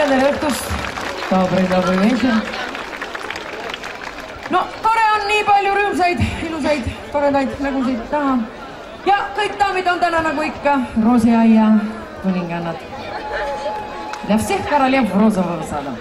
tere õhtust, dobri вечер. No tore on nii palju rõõmsaid, ilusaid, toredaid nägusid taha. Ja kõik daamid on täna nagu ikka roosiaia kuningannad. Для всех королев розового сада.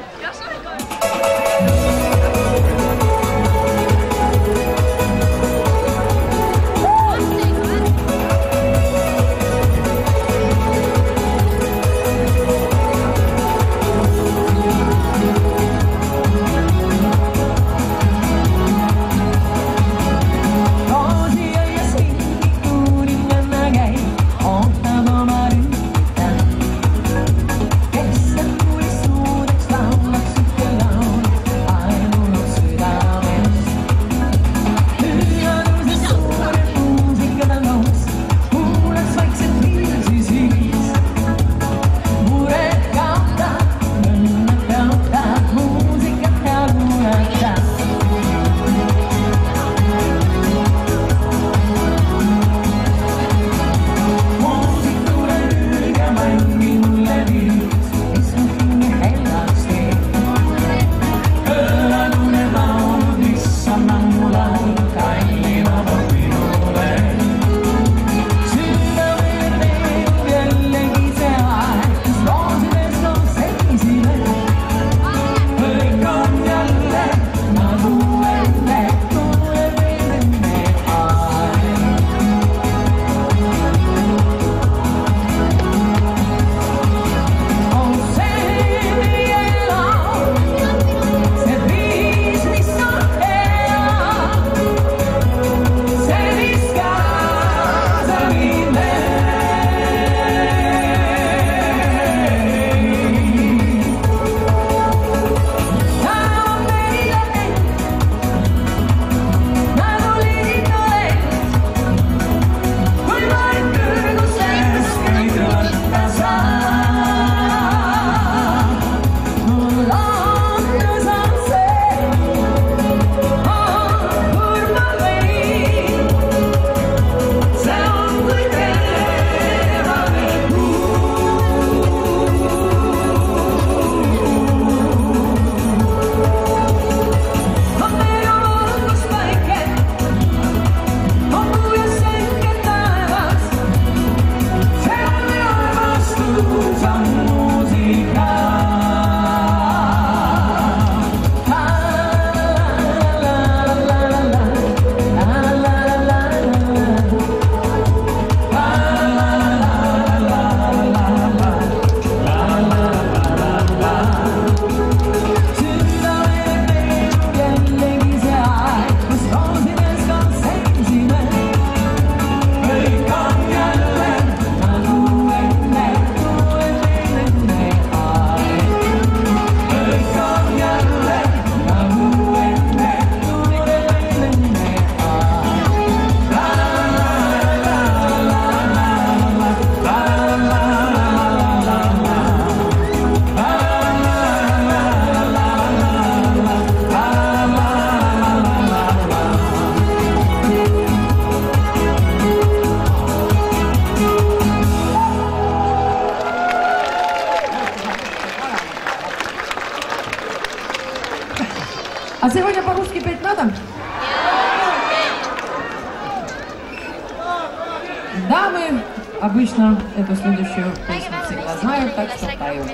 А сегодня по-русски петь надо? Дамы обычно эту следующую песню всегда знают, так что пою.